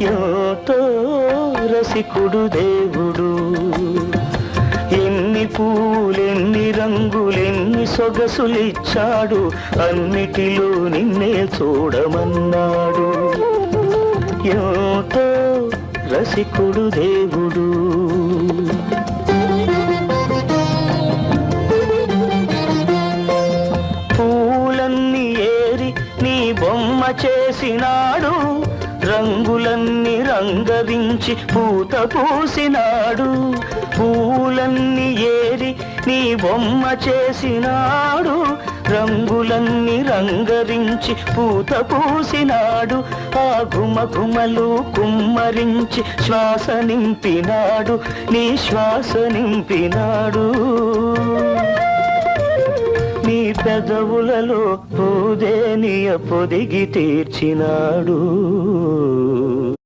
ఎంతో రసికుడు దేవుడు, ఎన్ని పూలెన్ని రంగులెన్ని సొగసులిచ్చాడు, అన్నిటిలో నిన్నే చూడమన్నాడు. ఎంతో రసికుడు దేవుడు. పూలన్నీ ఏరి నీ బొమ్మ చేసినాడు, రంగులన్నీ రంగరించి పూత పూసినాడు. పూలన్నీ ఏరి నీ బొమ్మ చేసినాడు, రంగులన్నీ రంగరించి పూత పూసినాడు. ఆ గుమగుమలు కుమ్మరించి శ్వాస నింపినాడు, నీ శ్వాస నింపినాడు. నీ పెదవులలో పూదేనియ పొదిగి తీర్చినాడు.